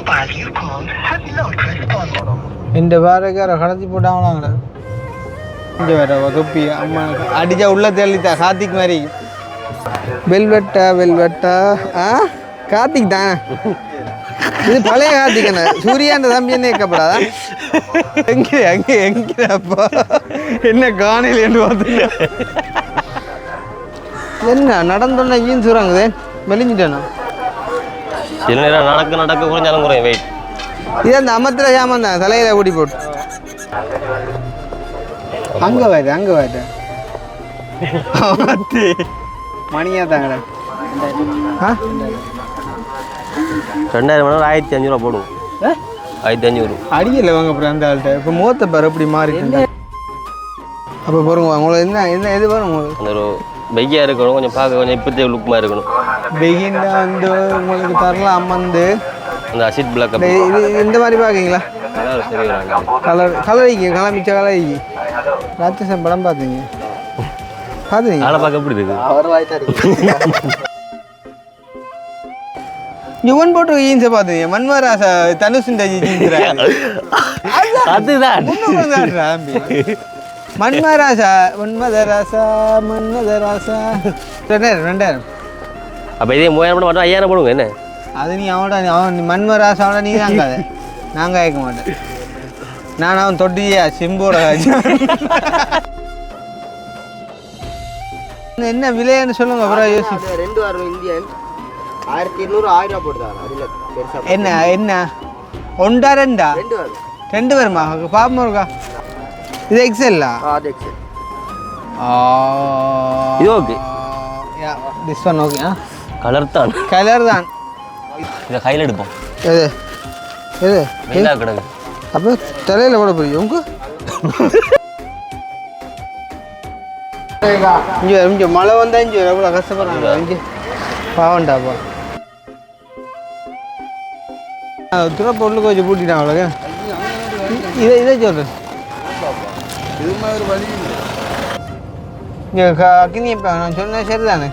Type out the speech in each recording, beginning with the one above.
mobile you called has not responded. இந்த வாரக்கார கடத்தி போட்டாங்களாங்கடா இங்கே வேற தொப்பி அம்மா அடிச்சா உள்ள தெளித்தா கார்த்திக் மாதிரி வெல்வெட்டா ஆ கார்த்திக் தான் இது பழைய கார்த்திக் என்ன சூர்யான்ற தம்பி என்ன கேட்கப்படாதா எங்கேப்பா என்ன காணில் என்று பார்த்துங்க என்ன நடந்தோன்னா ஈன்னு சொல்கிறாங்க மெலிஞ்சிட்டேண்ணா சில நேரம் நடக்க குறைஞ்சாலும் குறையும் வெயிட் இது அந்த அமர்த்திர சாமான் தான் தலையில கூட்டி போட்டு அங்கே வாய்ட்டு மணியா தாங்கடா ஆ 2000 மணி 1500 போடுவோம் 1500 அடிக்கல வாங்க அப்புறம் அந்த ஆள்கிட்ட இப்போ மூத்த பாரு எப்படி மாறி அப்போ பாருங்க உங்களை என்ன எது வரும் உங்களுக்கு அந்த ஒரு பெய்யா இருக்கணும் கொஞ்சம் பார்க்க கொஞ்சம் இப்போதே லுக்மாக இருக்கணும் பெகிண்டா வந்து உங்களுக்கு தரலாம் அம்மந்து அந்த அசிட் பிளாக் இது இந்த மாதிரி பார்க்குறீங்களா சரி கலரிக்கு மிச்ச கலரிக்கு ராட்சசன் படம் பார்த்தீங்க ஆளை பார்க்க எப்படி இருக்கு யுவன் போட்டு ஜீன்ஸை பார்த்தீங்க மன்மராசா தனுசுண்ட ஜீன்ஸ் அதுதான் மன்மராசா ரெண்டாயிரம் அப்போ இதே 3000 மட்டும் 5000 போடுங்க என்ன அது நீ அவன் மன்மராசாவோட நீ தாங்காத நாங்கள் கேட்க மாட்டேன் நான் அவன் தொட்டியா சிம்போட என்ன விலைன்னு சொல்லுங்க அப்புறம் யோசி 2 வாரம் இந்தியன் 1200 1000 போட்டுதான் என்ன ஒன்றா ரெண்டா 2 வாரம் 2 வருமா பாப்பமா இருக்கா இது எக்ஸெல்லா அது எக்ஸல் இது okay this one okay colour தான் இதை கையில் எடுப்போம் எது வெயிலாக கிடக்கு அப்போ தலையில் போட போறீங்க உங்க இங்கே மழை வந்தா இங்கே எவ்வளோ கஷ்டப்படுறாங்க இங்கே பாவண்டாப்பா துறப்பு உள்ளுக்கு வச்சு பூட்டிட்டாங்க அவ்வளோ இதை சொல்கிறேன் இங்கே அக்கினி நான் சொன்னேன் சரி தானே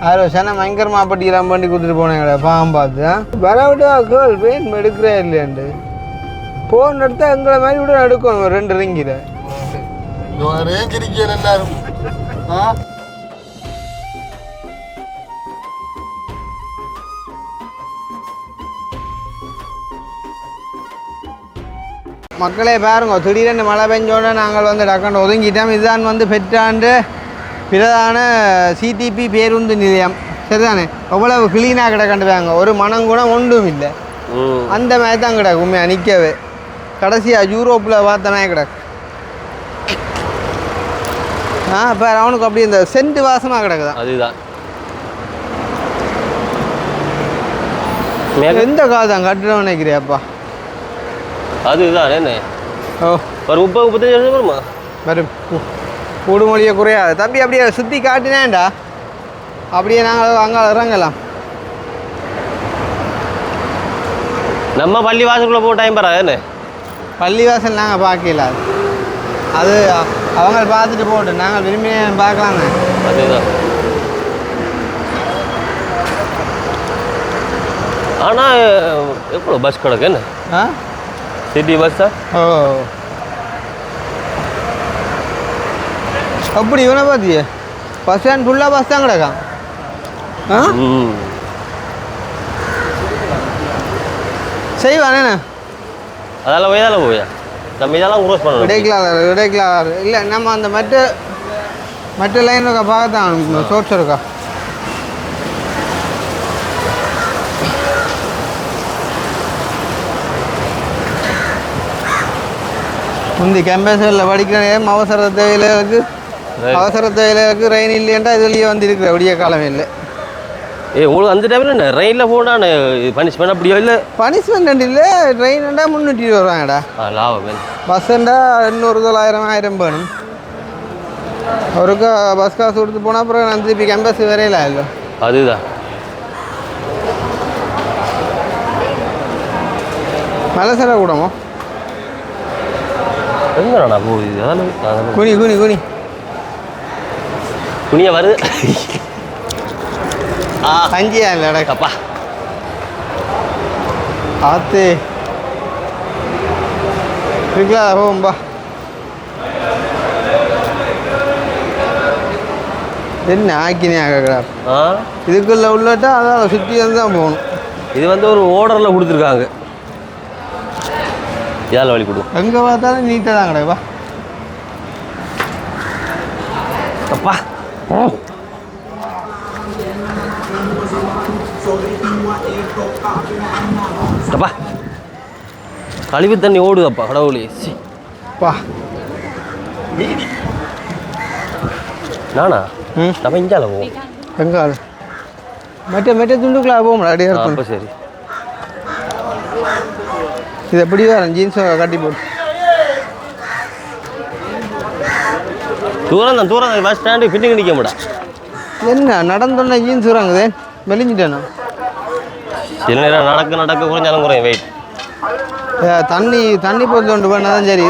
அதில் சன பயங்கரமாக பட்டியெல்லாம் பண்ணி கொடுத்துட்டு போனேங்கடா பாவம் பார்த்து வரவிட்டா கேர்ள் பெயின் எடுக்கிறே இல்லையாண்டு போன் எடுத்தா எங்களை மாதிரி விட எடுக்கணும் 2 ரிங்கிற மக்களே பாருங்க திடீரென்று மழை பெஞ்சோடனே நாங்கள் வந்து டக்குன்னு ஒதுங்கிட்டோம் இதுதான் வந்து பெற்றாண்டு பிரதான சிடிபி பேருந்து நிலையம் சரிதானே அவ்வளவு கிளீனாக கிடக்கண்டுவாங்க ஒரு மனம் கூட ஒன்றும் இல்லை அந்த மாதிரி தான் கிடக்கு உண்மையாக நிற்கவே கடைசியாக யூரோப்பில் பார்த்தனா கிடக்கு இப்போ அவனுக்கு அப்படி இந்த சென்ட் வாசமாக கிடக்குதான் அதுதான் எந்த கால் தான் கட்டுறோம் நினைக்கிறியாப்பா அதுதான் என்ன ஓ ஒரு 30-35 வருமா வரும் கூடுமொழியை குறையாது தம்பி அப்படியே சுற்றி காட்டினேன்டா அப்படியே நாங்கள் அங்கே இறங்கலாம் நம்ம பள்ளி வாசலுக்குள்ளே போக டைம் பராது என்ன பள்ளிவாசல் நாங்கள் பார்க்கல அது அவங்க பார்த்துட்டு போட்டு நாங்கள் விரும்பி பார்க்கலாங்க அதுதான் ஆனால் எவ்வளோ பஸ் கிடக்கு என்ன சிட்டி பஸ்ஸா ஓ அப்படி இவனை பார்த்தியே பஸ் ஸ்டாண்ட் ஃபுல்லாக பஸ் தான் கிடக்கான் செய்வானே அதெல்லாம் போயா நம்ம இதெல்லாம் க்ரோஸ் பண்ணணும் இடைக்கலாளர் இல்லை நம்ம அந்த மற்ற லைன் இருக்கா பார்க்கத்தான் சோர்ஸ் இருக்கா முந்தி கேம்பஸில் படிக்கிறேன் அவசர தேவையிலுக்கு ரெயின் இல்லையன்ட்டா இதுலேயே வந்து இருக்கிற விடிய காலமே இல்லை உங்களுக்கு அந்த டைமில் என்ன ரெயினில் போனால் பனிஷ்மெண்ட் அப்படியோ இல்லை பனிஷ்மெண்ட் இல்லை ட்ரெயின்டா 320 வருவாங்கடா லாபம் பஸ்ஸுண்டா 800-1000 வேணும் அவருக்கு பஸ் காசு கொடுத்து போனால் அப்புறம் நான் திருப்பி கேம்பஸ் வரையில இல்லை அதுதான் மலை செலவு கூடமோ எங்கடா போகுது அதெல்லாம் குனி குனியா வருது கஞ்சியா இல்லைடா அப்பா ஆத்து இருக்குல்ல போகும்பா. என்ன ஆக்கினே ஆகா இதுக்குள்ள உள்ளட்டா அதால் சுற்றி வந்து தான் போகணும். இது வந்து ஒரு ஓர்டரில் கொடுத்துருக்காங்க. ஏழை வழி கொடு. எங்கே பார்த்தாலும் நீட்டாக தான் கிடையாப்பா. அப்பா அப்பா கழிவு தண்ணி ஓடுதப்பா கடவுளே. பா நானா நம்ம இஞ்சால போவோம். எங்கே மெட்ட துண்டுக்குள்ளே போகும்ல அப்படியே அப்போ இருக்கும். சரி. இது எப்படி வரும் ஜீன்ஸ் கட்டி போட்டு தூரம் தான் பஸ் ஸ்டாண்டு ஃபிட்டிங் நிற்க மாட்டா. என்ன நடந்தோன்னா ஜீன்ஸ் வராங்குதே மெலிஞ்சிட்டேண்ணா. சில நேரம் நடக்க குறைஞ்சாலும் குறையும் வெயிட். தண்ணி போட்டு கொண்டு போனால் தான் சரி.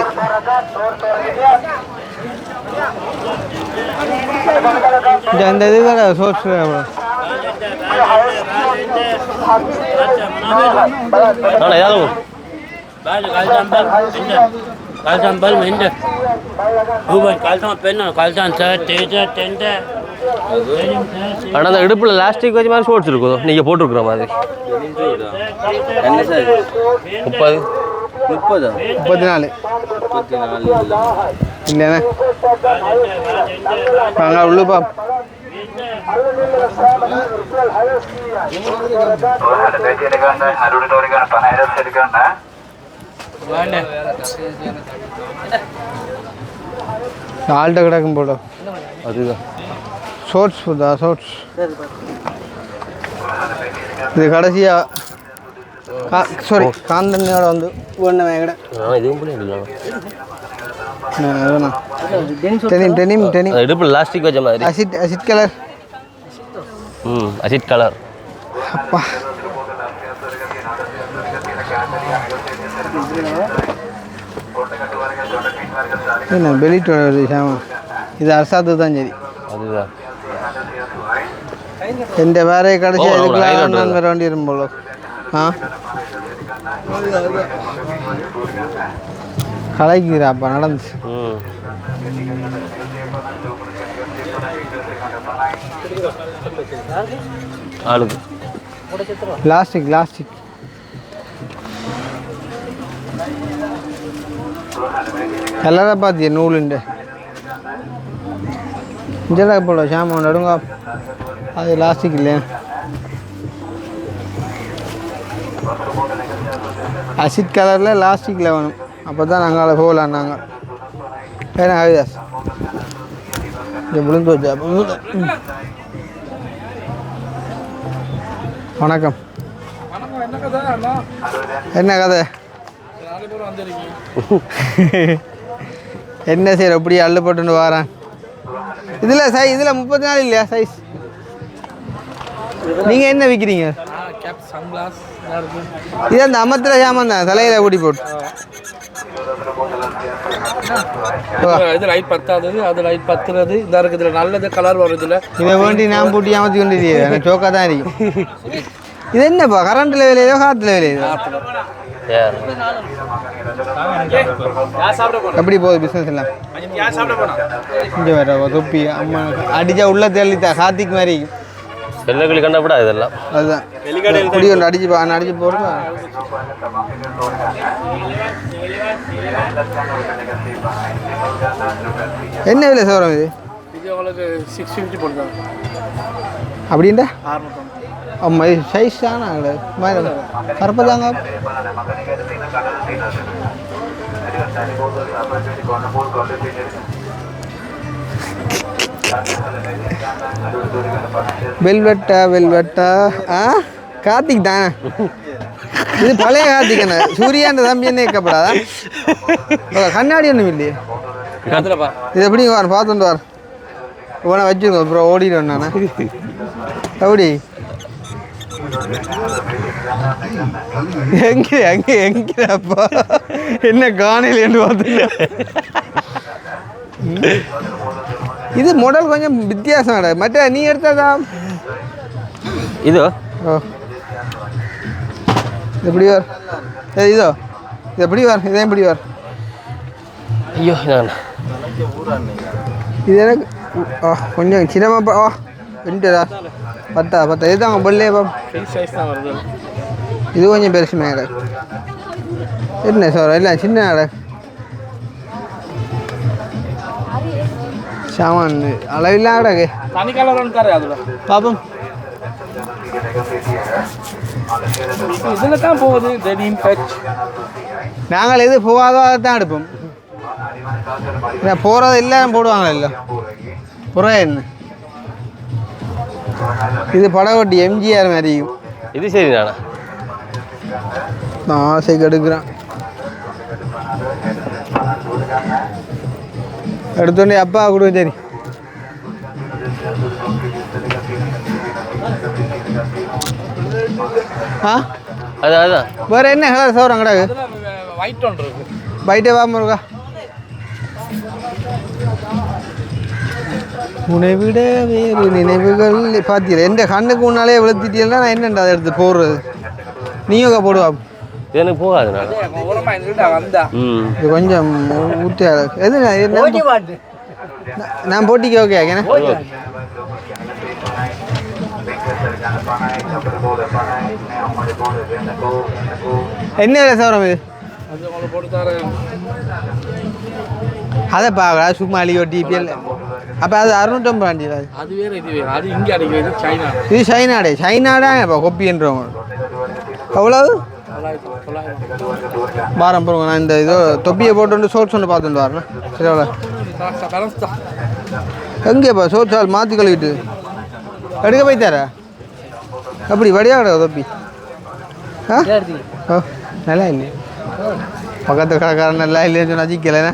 இந்த இது வேறு சோர்ஸ் ஏதாவது ஆனால் அந்த இடுப்பில் லாஸ்டிக் வச்ச மாதிரி ஷோர்ட்ஸ் இருக்குதோ நீங்கள் போட்டிருக்கிற மாதிரி. 34 இல்லைண்ணே அங்கே உள்ளுப்பா. ஆள்கிட்ட கிடக்கும் போட அதுதான் ஷோர்ட்ஸ் புதா ஷோர்ட்ஸ். இது கடைசியாக சாரி காந்தண்ணியோட வந்து ஒன்று கடை இதுவும் பண்ணிடலாம். இடுப்பில் லாஸ்டிக் வச்ச மாதிரி அசிட் கலர். Acid colour. அப்பா என்ன பெலிட் வருது சாமா. இது அரசாத்து தான் சரி. அதுதான் எந்த வேற கடைசி இதுக்கெல்லாம் வேற வண்டி இருக்கும் போல. கலைக்குறாப்பா நடந்துச்சு. ஆளுக்கு லாஸ்டிக் கலரை பார்த்திய நூலுண்டு இஞ்சடா போல சாமா நடுங்க. அது லாஸ்டிக் இல்லையா அசிட் கலரில் லாஸ்டிக்கில் வேணும். அப்போ தான் நாங்கள் போகலாம். நாங்கள் ஏன்னா ஹரிதாஸ் இது விழுந்து வச்சா. வணக்கம். என்ன கதை என்ன செய்யற அப்படியே அள்ளு போட்டுன்னு வாரேன். இதில் 34 இல்லையா சைஸ்? நீங்கள் என்ன விற்கிறீங்க? இது அந்த அமத்தில் சாமான் தான் தலையில் கூட்டி போட்டு. இது லைட் பத்தாது, அது லைட் பத்துறது. இந்த இருக்குதுல நல்லது கலர் வருதுல. இதை வேண்டி நான் போட்டு ஏமாற்றி கொண்டு எனக்கு சோக்கா தான் இருக்கும். இது என்னப்பா கரண்ட்டில் விளையுதோ காற்றுல விளையுதோ? எப்படி போகுது பிஸ்னஸ் எல்லாம்? இங்கே வர தொப்பி அம்மா அடிச்சா உள்ள தெளித்தா கார்த்திக் மாதிரி வெள்ளக்கிளி கண்டப்படா இதெல்லாம். அதுதான் குடி ஒன்று அடிச்சு போடுறா. என்ன விலை சோரம் இது? இது உங்களுக்கு 650 போடுறாங்க. அப்படின்டா அம்மா இது சைஸ் தானே கருப்பதாங்க. வெல்வெட்டா கார்த்திக் தான். இது பழைய கார்த்திக் என்ன சூர்யான்ற தம்பி என்ன இருக்கப்படாதா? கண்ணாடி ஒன்றும் இல்லையே. இது எப்படி பார்த்துட்டு வர உன வச்சுருங்க அப்புறம் ஓடிடுவேன் நானே. எப்படி எங்கப்பா என்ன காணையில் பார்த்துங்க. இது மாடல் கொஞ்சம் வித்தியாசம் கிடையாது. மற்ற நீ எடுத்ததா இது எப்படி வர் இதோ இது எப்படி வர் இதே எப்படி வர் ஐயோ நான் இது எனக்கு கொஞ்சம் சின்னமாக ரெண்டுடா பத்தா இதுதாங்க பல்லே இது கொஞ்சம் பெருசு மேலே என்ன சார் இல்லை சின்ன சாமான் அளவில்லாம் கிடக்கு தனி கலர் இருக்காரு அதில் பாப்போம் இதில் தான் போகுது டெனிம் டச் நாங்கள் எது போகாதோ அதை தான் எடுப்போம் போகிறது எல்லாம் போடுவாங்களே இல்லை புறா என்ன இது படகோட்டி எம்ஜிஆர் மாதிரி இது சரி நானா நான் ஆசைக்கு எடுக்கிறேன் எடுத்தோடனே அப்பா கொடுக்க சரி ஆ அதான் வேறு என்ன கலர் சௌரம் கிடக்கு ஒயிட் ஒன்று இருக்கு பைட்டே வாம இருக்கா உன்னை விட வேறு நினைவுகள் பார்த்தீங்களா எந்த கண்ணுக்கு முன்னாலே விழுத்திட்டீங்கன்னா நான் என்னண்டா அதை எடுத்து போடுறது நீயோக்கா போடுவா எனக்கு போகாது நான் இது கொஞ்சம் ஊற்றியா எது நான் போட்டிக்கு ஓகே ஆகேண்ணே என்ன சௌரம் இது அது உங்களுக்கு போட்டு தரேன் அதை பார்க்கடா சும்மா அழியோ டிபிஎல் அப்போ அது 650 அது அது வேறு இது வேறு அது இங்கே அடிக்கிறது சைனா இது சைனாடா இப்போ கொப்பின்றவங்க எவ்வளவு 900 பாரம் போடுங்க நான் இந்த இதோ தொப்பியை போட்டு சோட்ஸ் ஒன்று பார்த்துட்டு வரேன் சரி எவ்வளோ எங்கேப்பா சோட்ஸ் ஆள் மாற்றி கழுவிட்டு எடுக்க போய்த்தாரா அப்படி வடியா கிடக்கு தொப்பி ஆ ஓ நல்லா இல்லையா பக்கத்து கடைக்காரன் நல்லா இல்லைன்னு சொன்னா சிக்கலைண்ணே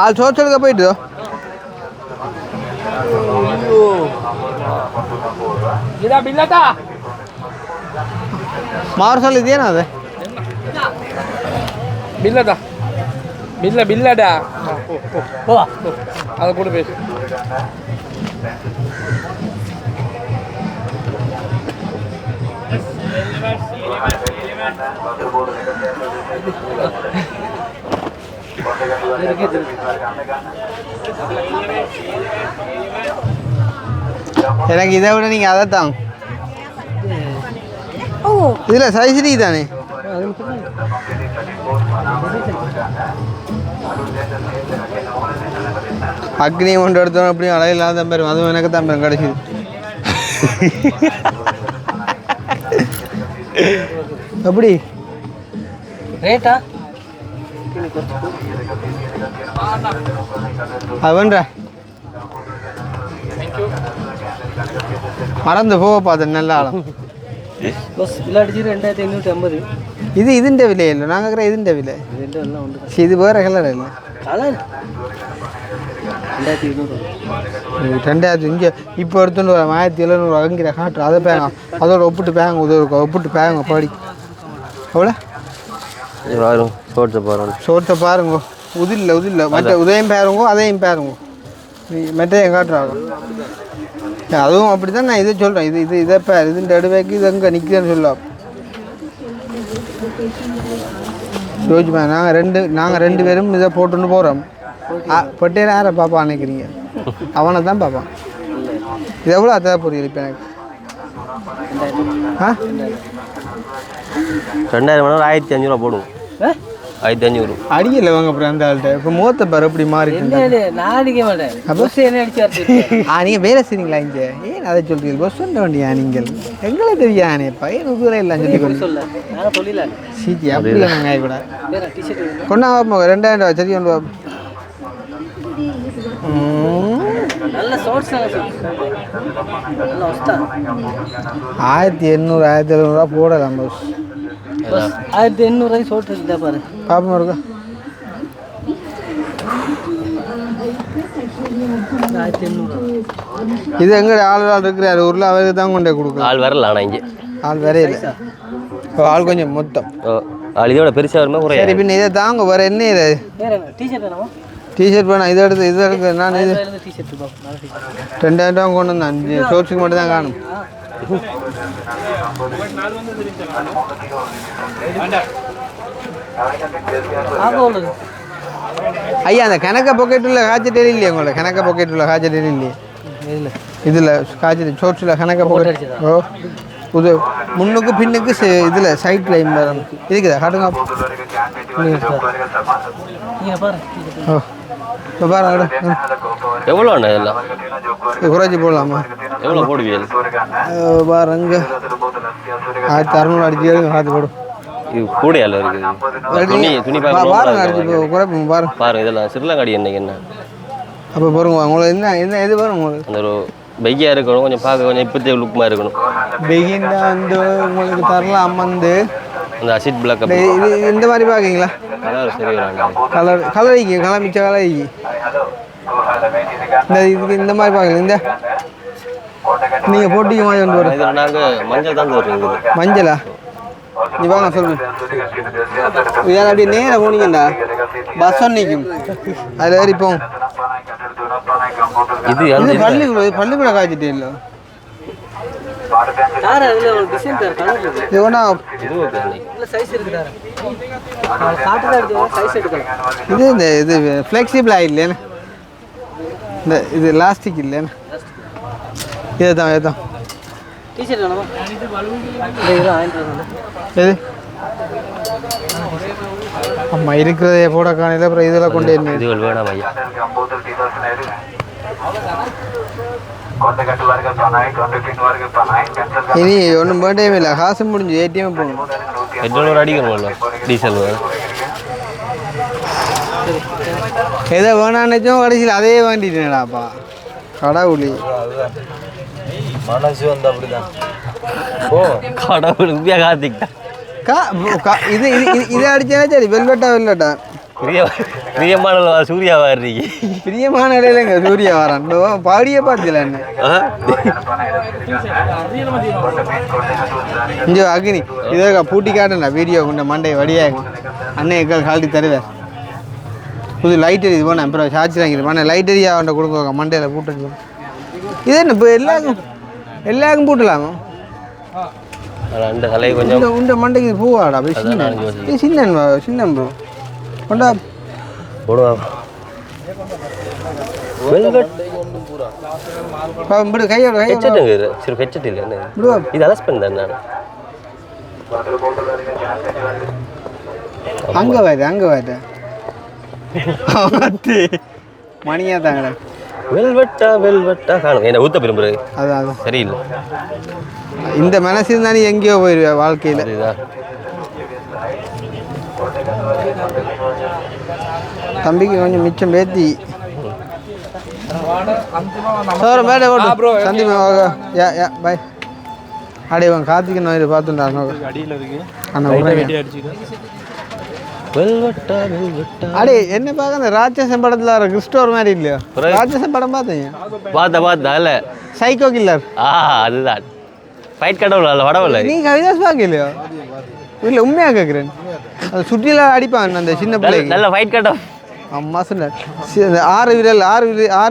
ஆள் சோட்ஸ் எடுக்க போயிட்டு மார்சல் இதேனா அது பில்லடா அதை கூட பேசு எனக்கு இதை விட நீங்கள் அதை தாங்க இதில் சைஸ்ரீ தானே அக்னி கொண்டு எடுத்தோம் அப்படியும் அழகில்லாத பேர் அதுவும் எனக்கு தான் பேர் கிடைச்சிது எப்படி ரேட்டா அவன்ற மறந்து போக பார்த்தேன் நல்ல ஆழம் இல்லாட்டி 2550 இது ഇതിൻ്റെ വിലയല്ലോ ഞങ്ങൾക്ക് ഇതിൻ്റെ വില പക്ഷെ ഇത് വേറെ കളറല്ലേ கலர் 2200 இங்கே இப்போ எடுத்துட்டு வர 1700 அங்கிற காட்டு அதை பேங்க அதோட ஒப்பிட்டு பேங்க உதவி ஒப்பிட்டு பேங்க பாடி எவ்வளோ வரும் சோட்டை பாருங்க உதில்ல மற்ற உதயம் பேருங்கோ அதையும் பேருங்கோ மெட்டையும் காட்டுறாங்க அதுவும் அப்படி தான் நான் இதை சொல்கிறேன் இதை பேர் இதுன்ற அடுவைக்கு இது எங்கே நிற்கிறேன்னு சொல்லலாம் யோசிப்பா நாங்கள் ரெண்டு பேரும் இதை போட்டுன்னு போகிறோம் பட்டேல யாரை பாப்பா நினைக்கிறீங்க அவனை தான் பார்ப்பான் இது எவ்வளோ அதான் புரியல இப்போ எனக்கு ஆ 2000 1500 போடுவோம் 1500 அடிக்கல வாங்க அப்புறம் அந்த ஆள்கிட்ட இப்போ மூத்த பேர் எப்படி மாறி நான் அடிக்க மாட்டேன் நீங்கள் வேலை செய்றீங்களா இங்கே ஏன் அதை சொல்றீங்க பஸ் சொல்ல வேண்டியா நீங்கள் எங்களை தெரியானேப்பா ஏன் உதவி இல்லை சொல்லி சீச்சி அப்படி நாங்கள் கூட கொண்டா 2000 ரூபா சரி கொண்டு வா நல்ல சோர்ஸ் 1800 1700 போடலாம் பஸ் 1800 சோர்ஸ் இருந்தா பாரு பாப்போம் இருக்கா 1800 இது எங்க ஆள் இருக்கிறாரு ஊரில் அவருக்கு தான் கொண்டே கொடுக்கலாம் ஆள் வரல ஆனால் இங்கே ஆள் வேற இல்லை ஆள் கொஞ்சம் மொத்தம் இதோட பெருசாக வருமா குறையா? சரி பின்ன இதை தாங்க வேறு என்ன இது வேற என்ன டிஷர்ட் வேணுமா? டிஷர்ட் வேணாம் இது எடுத்து நான் இது டிஷர்ட் பாப்போம். நல்ல டிஷர்ட். 2000 ரூபா கொண்டு வந்தேன் ஷோர்ட்ஸுக்கு மட்டும் தான் காணும். உள்ளது. ஐயா அந்த கணக்க பாக்கெட் உள்ள காய்ச்சல் இல்லையா உங்களோட கணக்க பாக்கெட் உள்ள காய்ச்சல் இல்லையே இதில் காய்ச்சல் ஷோர்ட்ஸில் கணக்க பாக்கெட் ஓ புது முன்னுக்கு பின்னுக்கு இதில் சைட் லைன் இருக்குதா காட்டுங்க நீங்க பாரு. ஓ இப்போ பாருங்க எவ்வளோ அண்ணா இதெல்லாம்? குறைச்சி போடலாமா? எவ்வளோ போடுவீங்க? பாருங்க 1600 அடிச்சு காத்து போடும். இது கூடையால இருக்குது. துணி பாருங்க அடிச்சு குறைப்போம் பாருங்க. பாருங்க இதெல்லாம் சிறுலங்காடி என்னைக்கு என்ன அப்போ பாருங்க உங்களுக்கு என்ன எது பாருங்க உங்களுக்கு அந்த ஒரு பைக்கியாக இருக்கணும், கொஞ்சம் பார்க்க கொஞ்சம் இப்போத்தே லுக்மாக இருக்கணும். பெகிண்டா வந்து உங்களுக்கு தரலாம் வந்து அந்த அசிட் பிளாக் இது இந்த மாதிரி பார்க்குறீங்களா? கலர் சரி வராங்க. கலர் மிச்ச கலர் இந்த இதுக்கு இந்த மாதிரி பார்க்கல இந்த நீங்கள் போட்டிக்க மாதிரி கொண்டு வரும். இதில் நாங்கள் மஞ்சள் தான் தருவோம். மஞ்சளா? நீ வாங்க சொல்லுங்க. ஏன் அப்படியே நேராக போனீங்கண்டா பஸ் நிற்கும் அதில் ஏறிப்போம். இது பள்ளிக்கூட காய்ச்சிட்டே இல்லை சார் அதுல ஒரு டிசைன் தர கலர் இருக்கு. இது ஒன்றா இல்ல சைஸ் இருக்கு சார். காட்டு தான் எடுத்து சைஸ் எடுக்கலாம். இது ஃப்ளெக்சிபிள் ஆகிடலேண்ணே இந்த இது லாஸ்டிக் இல்லைண்ணே இதுதான் டிஷர்ட் வேணுமா? இதெல்லாம் வாங்கிட்டு எது அம்மா இருக்கிறதே போட காணையில் அப்புறம் இதெல்லாம் கொண்டு என்ன இது வேணாம் ஐயா. இனி ஒன்றும் பேட்டே இல்லை காசு முடிஞ்சு ஏடிஎம் போகணும். பெட்ரோல் அடிக்கணும்ல டீசல் எதை வேணான்னுச்சோம் கடைசியில் அதே வேண்டிட்டேனாப்பா கடவுளி மனசு வந்து அப்படிதான். கடவுள் உண்மையாக காத்திக்கிட்டா இது இதை அடிச்சேன்னா சரி வெல்வெட்டா பிரியமான சூர்யா வர்றீங்க. பிரியமான இடையிலங்க சூர்யா வரான் பாடியே பார்த்துல என்ன இங்கே அக்னி இதே பூட்டி காட்டுண்ணா வீடியோ கொண்ட மண்டை வடியாக அண்ணன் எங்கள் காலட்டி தருவேன். புது லைட் எரி இது போனேன் அப்புறம் சார்ஜ் வாங்கிடுவேன் மண்ணை லைட் எரியா அவன்கிட்ட கொடுக்க மண்டையில் பூட்டு இது என்ன இப்போ எல்லாருக்கும் பூட்டலாமா? அந்த தலையை கொஞ்சம் உண்ட மண்டைக்கு இது பூவாடா அப்படி சின்ன ப்ரோ கொண்டா போடுவாங்க. கையோட சரி ஹெட்செட் இல்லை என்ன இது அலஸ்பெண்ட் தான் நான் அங்கே வாய்து மணியாக தாங்கடா வெல்வெட்டா காணும் என்ன ஊத்த விரும்புறது அதான் சரியில்லை. இந்த மனசு இருந்தா நீ எங்கேயோ போயிடுவேன் வாழ்க்கையில். அதுதான் தம்பிக்கு கொஞ்சம் மிச்சம் பேத்தி மேடை ஓட்டு சந்தி பாய் அடே இவன் கார்த்திகன் இது பார்த்துட்டா அடே என்ன பார்க்க அந்த ராட்சசன் படத்தில் வர கிறிஸ்டோர் மாதிரி இல்லையோ? ராட்சசன் படம் பார்த்தா இல்லை சைக்கோ கில்லர் அதுதான் ஃபைட் கடவுள் அல்ல வடவில்லை. நீ கவிதாஸ் பார்க்கலையோ? இல்லை உண்மையாக கேட்குறேன். அது சுற்றிலாம் அடிப்பான் அந்த சின்ன பிள்ளைங்க நல்ல ஃபைட் கடவுள் அம்மா சொன்ன ஆறு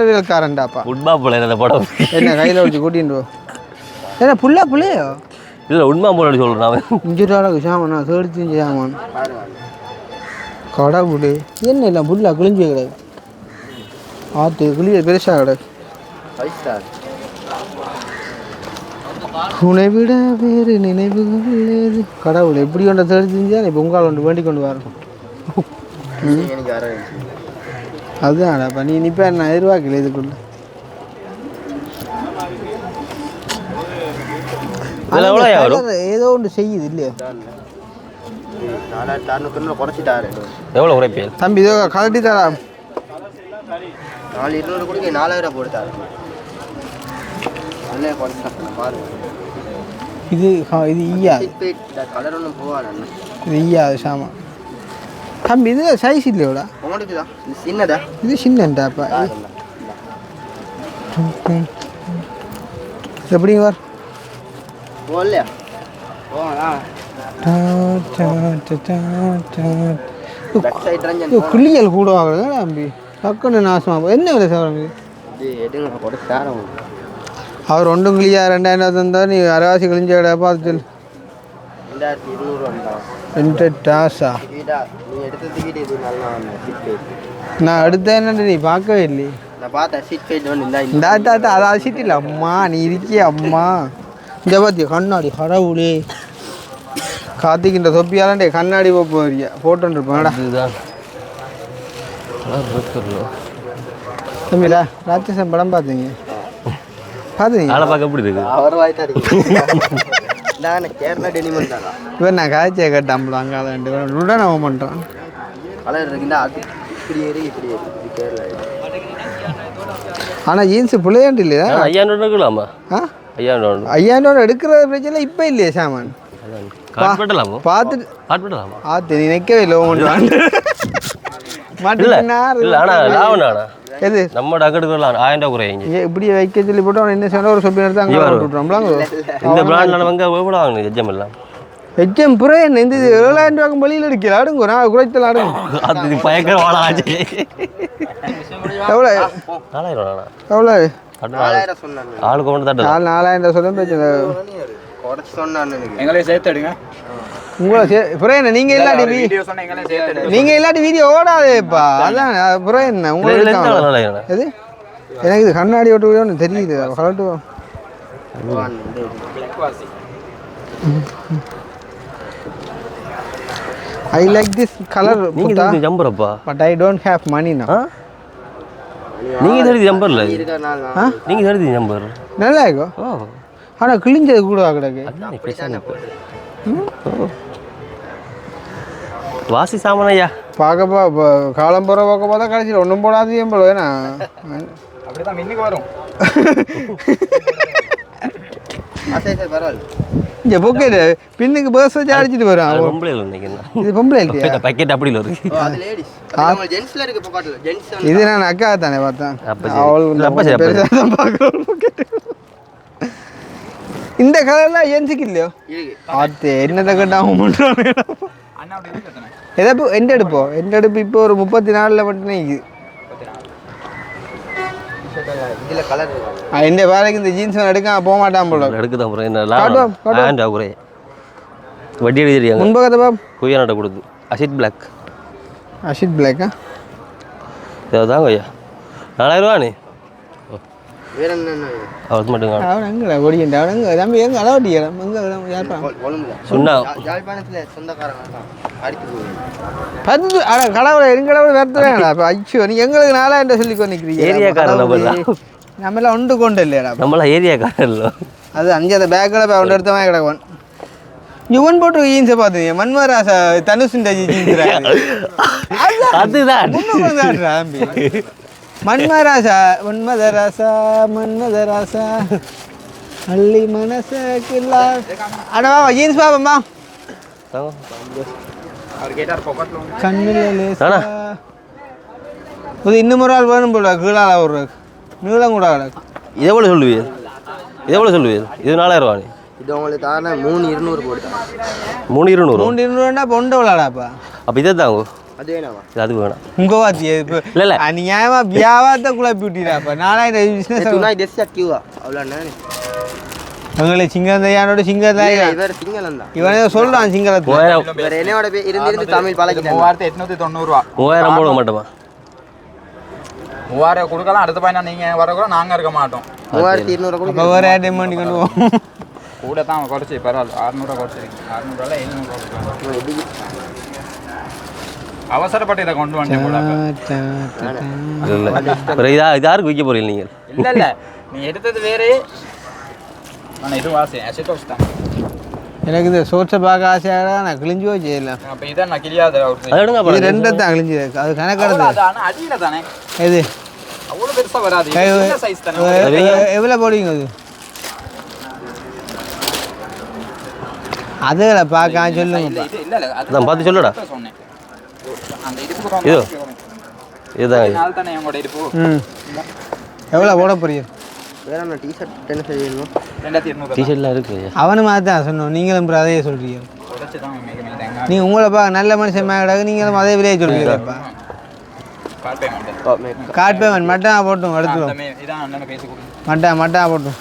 விரல்காரன்டாப்பா உண்மா போல அந்த படம் என்ன கையில் வச்சு கூட்டின்னு ஏன்னா புள்ளையோ இல்லை உண்மா போல சொல்கிறேன். இஞ்சிட்டாலும் சாமான் தேடிச்சு சாமான் கடவுடு என்ன இல்லை புல்லா கிழிஞ்சு கிடையாது ஆற்று கிளிய பெருசாக கிடையாது. உன்னை விட வேறு நினைவுகள் இல்லது கடவுள் எப்படி ஒன்றை தெரிஞ்சுஞ்சா இப்போ உங்களால் ஒன்று வேண்டி கொண்டு வரணும். அதுதான்டாப்பா நீ நிப்ப நான் எதிர்பார்க்கல இதுக்குள்ள ஏதோ ஒன்று செய்யுது இல்லையா? எவ்வளோ குறைப்பேன் தம்பி இதோ கலட்டி தரா 400 கொடுக்க 4000 போடுத்தாரு நல்ல பாருங்க. இது ஈயா கலர் ஒன்றும் போவாது இது ஈயா அது சாமா தம்பி இது சைஸ் இல்லையோடா உங்களுக்கு தான் இது சின்னதா இது சின்னண்டாப்பா எப்படிங்க வர போகலையா போகலாம் பேக் சைடு ரஞ்சன் கிளியல் கூட ஆகுது தம்பி டக்குன்னு நாசமாக என்ன விலை சார் இது எடுங்க கொடுத்து தரேன் அவர் ஒன்றும் கிளியா 2000 தந்தால் நீ அரைவாசி கிழிஞ்ச கடை பார்த்து சொல்லு 2200 வந்தான் 2 டாஸா வீடா நீ எடுத்தது வீடு இது நல்லா சீட் ஃபைட் நான் அடுத்த என்னண்டு நீ பார்க்கவே இல்லையே நான் பார்த்தேன் சீட் ஃபைட் வந்து இந்த அதாவது சீட் இல்லை அம்மா நீ இருக்கிய அம்மா இந்த பார்த்தியா கண்ணாடி கடவுளே கார்த்திகின்ற தொப்பியாலே கண்ணாடி போறியா போட்டோன்னு இருப்பாங்கடா இதுதான் தம்பிடா ராட்சசன் படம் பார்த்தீங்க ஆளை பார்க்க எப்படி இருக்கு அவர் வாய்த்தா இருக்கு நான் கேரளா டெனிமன் தானா இவன் நான் காய்ச்சியை கேட்டாம்பளம் அங்கே உடனே அவன் பண்ணுறான் கலர் இருக்குண்டா அது இப்படி ஏறி இது கேரளா ஆனால் ஜீன்ஸு பிள்ளையாண்டு இல்லையா 5000 எடுக்கலாமா ஆ 5000 5000 எடுக்கிற பிரச்சனை இப்போ இல்லையே சாமான் காட்பட்டலாமா பார்த்துட்டு காட்பட்டலாமா ஆத்து நீ நிற்கவே இல்லை ஓமன் மாட்டினார் இல்லை ஆனால் லாவண்ணா எது நம்ம டக்கெடுக்கலாம் 1000 குறைங்க இப்படி வைக்க சொல்லி போட்டு அவன் என்ன சொன்ன ஒரு சொப்பி எடுத்து அங்கே விட்டுறாங்களா இந்த பிராண்டில் வந்து எவ்வளோ வாங்கினது எஜ்ஜம் எல்லாம் எச்சம் புற என்ன இந்த 7000 ரூபாய்க்கு வெளியில் அடிக்கல அடுங்க நான் குறைத்தல் அடுங்க அது பயங்கர வாழ ஆச்சு எவ்வளோ 4000 எவ்வளோ 4000 சொன்னாங்க ஆளுக்கு ஒன்று தட்டு 4000 சொல்ல பிரச்சனை குறைச்சு சொன்னான்னு எங்களே சேர்த்து எடுங்க உங்களை புற என்ன நீங்கள் இல்லாட்டி வீடியோ சொன்னா எங்களே சேர்த்து நீங்கள் இல்லாட்டி வீடியோ ஓடாதேப்பா அதான் புற என்ன உங்களுக்கு எது எனக்கு இது கண்ணாடி ஓட்டு தெரியுது கலட்டு I like this color நீங்கள் ஜம்பரப்பா but I don't have money now. நீங்கள் தெரியுது ஜம்பர்ல இருக்கறனால நீங்கள் தெரியுது ஜம்பர் நல்லா இருக்கோ ஓ ஆனால் கிழிஞ்சது கூட கிடக்கு அதான் பிரச்சனை வாசி சாமனையா பார்க்கப்போ காலம் போகிற பார்க்க பார்த்தா கடைசியில் ஒன்றும் போடாது ஏன் போல ஏன்னா அப்படிதான் இன்னைக்கு வரும் பரவாயில்ல இங்கே பொக்கெட்டு பின்னுக்கு பர்ஸ் வச்சு அடிச்சுட்டு வரும் பொம்பளை நினைக்கிறேன் இது பொம்பளை இல்லையா பக்கெட் அப்படி இருக்கு அது லேடிஸ் நம்ம ஜென்ஸ்ல இருக்கு பாக்கல ஜென்ஸ் இது நான் அக்கா தானே பார்த்தேன் அப்ப சரி. அவள் அப்ப சரி, அப்ப சரி. பெருசாக தான் பார்க்குறோம் பொக்கெட்டு இந்த கலர்லாம் ஏஞ்சிக்கு இல்லையோ இருக்கு ஆத்தே என்னத்தை கேட்டால் பண்ணுறாங்க அண்ணா அப்படி இருக்கு தானே எதப்போ எந்த எடுப்பு இப்போ ஒரு 34 மட்டும் நிற்குது இதுல கலர் இருக்கு இந்த வேலைக்கு இந்த ஜீன்ஸ் எடுக்க போக மாட்டான் போல எடுக்குதான் அப்புறம் என்ன காட்டுவோம், காட்டுவோம். லாபம் குறை வட்டி எழுதி தெரியாங்க முன்பக்கத்தை பாப் குய்யானாட்ட கொடுத்து அசிட் பிளாக் அஷித் பிளாக்கா இதாங்க ஐயா 4000 நீ வேற என்ன அவருக்கு மட்டும் காணும் அவன் எங்கடா ஓடிக்கிட்ட அவன் எங்கே தம்பி எங்கே அளவட்டிக்கலாம் எங்கே யாருப்பா ஒழுங்குல சொன்னா யாழ்ப்பாணத்துல சொந்தக்காரங்க தான் அடித்து போகுது பத்து அட கடவுளை எங்களோட வேறுத்துறாங்களா இப்போ ஐயோ நீ எங்களுக்கு 4000 சொல்லி கொண்டிருக்கிறீங்க ஏரியாக்காரன் நம்மளா நம்மளாம் ஒன்று கொண்டு இல்லையாடா நம்மளா ஏரியாக்காரன் இல்லை அது அஞ்சு அந்த பேக்கில் போய் ஒன்று எடுத்தவன் கிடக்குவான் இவன் போட்டு ஜீன்ஸை பார்த்துங்க மன்மராசா தனுஷ் ஜீன்ஸ் அதுதான் தம்பி மன்மராசா மன்மதராசா அள்ளி மனசுக்குள்ளா அடவா ஜீன்ஸ் பாப்பம்மா அவர் கேட்டார் பாக்கெட்ல கண்ணில் லேசா இது இன்னும் ஒரு ஆள் வேணும் போல கீழால ஒரு நீளம் கூட கிடக்கு இதை எவ்வளோ சொல்லுவீர் இது 4000 நீ இது உங்களுக்கு தானே 3200 போடுறாங்க 3200 300 பொண்டை விளாடாப்பா அப்போ இதை தாங்க அது வேணாமா அது வேணாம் உங்க வாத்திய இப்போ இல்லை அநியாயமா வியாபாரத்தை குழப்பி விட்டீராப்பா 4000 பிஸ்னஸ் துணாய் டெஸ்ட் கியூவா அவ்வளோ எங்களை சிங்கந்தையானோட சிங்கந்தாயா இவர் சிங்களம் தான் இவனே சொல்றான் சிங்களத்தை 3000 இவர் என்னோட இருந்து தமிழ் பழகிட்டாங்க 3890 ரூபா 3000 போட மாட்டோமா 3000 கொடுக்கலாம் அடுத்த பையனா நீங்க வரக்கூட நாங்க இருக்க மாட்டோம் 3200 கூட அப்போ வேறு டைம் பண்ணி கொண்டு போவோம் கூட தான் குறைச்சி பரவாயில்ல 600 ரூபா குறைச்சிருக்கீங்க 600 700 ரூபா அவசரப்பட்டு இதை கொண்டு வந்தேன் போல இல்லை அப்புறம் இது யாருக்கு விற்க போறீங்க நீங்கள் இல்ல நீ எடுத்தது வேறு ஆனால் இது வாசி அசிட்டோஸ் தான் எனக்கு இந்த சோர்ஸை பார்க்க ஆசையாக நான் கிழிஞ்சு போய் செய்யலாம் அப்போ இதான் நான் கிளியாத அது எடுங்க இது அப்புறம் 2 தான் கிழிஞ்சு அது கணக்கெடுத்து ஆனால் அடியில் தானே எது அவ்வளோ பெருசாக வராது சின்ன சைஸ் தானே எவ்வளோ போடுவீங்க அது அதில் பார்க்க சொல்லுங்க இது இல்லை அதான் பார்த்து சொல்லுடா சொன்னேன் அந்த இடுப்பு இதோ இதுதான் இது நாள் தானே எங்களோட இடுப்பு ம் எவ்வளோ போட போறீங்க வேற என்ன டிஷர்ட் என்ன செய்யணும் 2200 டிஷர்ட்லாம் இருக்கு அவனு மாதிரி தான் சொன்னோம் நீங்களும் அப்புறம் அதையே சொல்கிறீங்க நீ உங்களை நல்ல மனுஷன் மேடாக நீங்களும் அதே விலையை சொல்லுவீங்கப்பா. கார்ட் பேமெண்ட் மட்டும் போட்டும் எடுத்துருவோம். மட்டும் போட்டும்.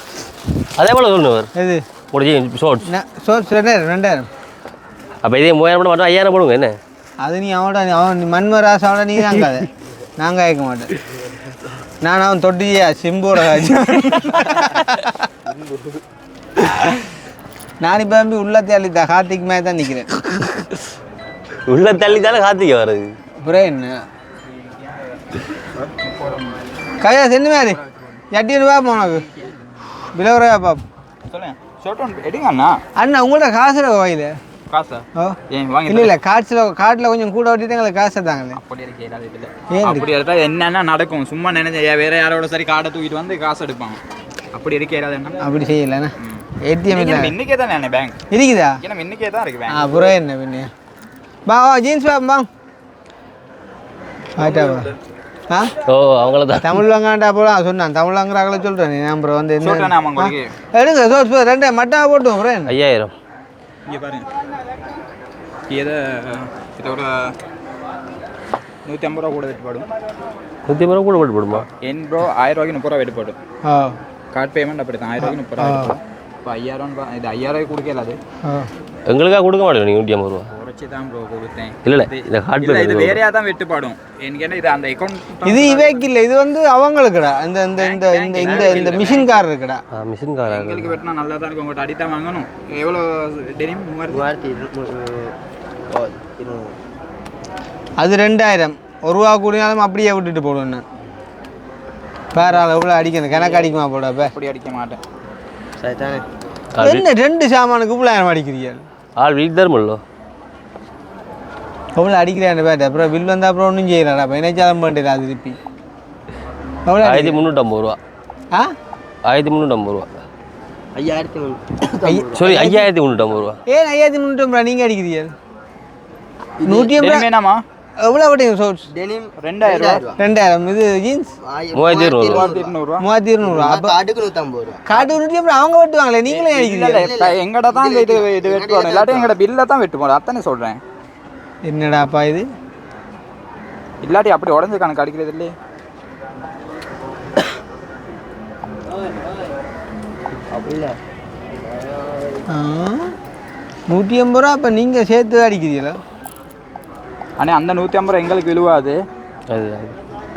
அதே போல் சொல்லணும் எது முடிஞ்சு ஷோர்ட்ஸ் ஷோர்ட்ஸ் 2000. அப்போ இதே 3000 மட்டும் 5000 போடுங்க என்ன? அது நீ அவன் மண்மராசாவோட நீ தாங்காத, நாங்கள் கேட்க மாட்டேன். நான் அவன் தொட்டியா சிம்போட நான் இப்போ தம்பி உள்ள தள்ளித்தா கார்த்திக் மாதிரி தான் நிற்கிறேன். உள்ள தள்ளித்தானே கார்த்திகை வருது. அப்புறம் என்ன கையா சென்று மாதிரி 80 ரூபா உனக்கு விலவரையா பாப் அண்ணா உங்கள்கிட்ட காசு கோயில் இல்லை காட்டில் கொஞ்சம் கூட ஓட்டிட்டு எங்களுக்கு காசு தாங்களே. அப்படி எடுத்தா என்னன்னா நடக்கும். சும்மா நினைச்ச வேற யாரோட சரி காடை தூக்கிட்டு வந்து காசு எடுப்பாங்க. அப்படி எடுக்காது. அப்படி செய்யலண்ணா. ஏடிஎம் இல்லை இன்னைக்கே தான் பேங்க் இருக்குதா? இன்னைக்கே தான் இருக்கு பேங்க். அப்புறம் என்ன பின்ன பா ஜீன்ஸ் பா ஆயிட்டாப்பா. ஓ அவங்கள தான் தமிழ் வாங்காண்டா போலாம் சொன்னான். தமிழ் வாங்குறாங்கள சொல்கிறேன். அப்புறம் வந்து எடுங்க சோர்ஸ் 2 மட்டா போட்டும். அப்புறம் 5000 இங்கே பாருங்க. இதை ஒரு 150 ரூபா கூட வெட்டு போடும். 150 ரூபா கூட வெட்டு போடுமா? என் ப்ரோ 1000 ரூபாய்க்கு 30 ரூபா வெட்டு போடும். கார்டு பேமெண்ட் அப்படி தான் 1000 ரூபாய்க்கு 30 ரூபா. இப்போ 5000 இது 5000 கொடுக்கல. அது எங்களுக்காக கொடுக்க மாட்டேன். நீங்கள் 150 ரூபா குறைச்சி தான் ப்ரோ கொடுத்தேன். இல்லை இந்த கார்டு பேமெண்ட் இது வேறையாக தான் வெட்டு பாடும். எனக்கு என்ன இது அந்த அக்கௌண்ட் இது இவைக்கு இல்லை. இது வந்து அவங்களுக்குடா இந்த இந்த இந்த இந்த இந்த இந்த மிஷின் கார் இருக்குடா. மிஷின் கார் எங்களுக்கு வெட்டினா நல்லா தான் இருக்கும். உங்கள்கிட்ட அடித்தான் வாங்கணும். எவ்வளோ டெனிம் 3200. அது 2000 1 ரூபா கூடினாலும் அப்படியே விட்டுட்டு போடுவேன் நான். வேற ஆள் எவ்வளோ அடிக்கணும் கணக்கு அடிக்குமா போடாப்ப? அப்படி அடிக்க மாட்டேன். சரிதானே. என்ன 2 சாமானுக்கு 1000 அடிக்கிறீங்க? ஆள் வீட்டு தருமல்லோ எவ்வளோ அடிக்கிறேன் பேட்ட. அப்புறம் பில் வந்தால் அப்புறம் ஒன்றும் செய்யலாடா. பதினஞ்சாயிரம் பண்ணிட்டு அது திருப்பி எவ்வளோ? 1350 ரூபா. 1350 ரூபா. 5300. சாரி 5350 ரூபா. ஏன் 5350 நீங்கள் அடிக்கிறீங்க? 150 வேணாமா? எவ்வளோ விட்டீங்க சோர்ஸ்? டெனிம் 2000. 2000. இது ஜீன்ஸ் 3200. 3200. அப்போ காட்டுக்கு 150 ரூபா. காட்டு விட்டு அப்புறம் அவங்க வெட்டுவாங்களே, நீங்களே அடிக்கிறீங்க. எங்கட தான் இது வெட்டுவாங்க. இல்லாட்டி எங்கட பில்ல தான் வெட்டுவோம். அத்தனை சொல்கிறேன். என்னடாப்பா இது? இல்லாட்டி அப்படி உடஞ்சு கணக்கு அடிக்கிறது இல்லையே. அப்படி இல்லை 150 ரூபா. அப்போ நீங்கள் சேர்த்து அடிக்கிறீங்களா? ஆனால் அந்த 150 ரூபா எங்களுக்கு விழுவாது. அது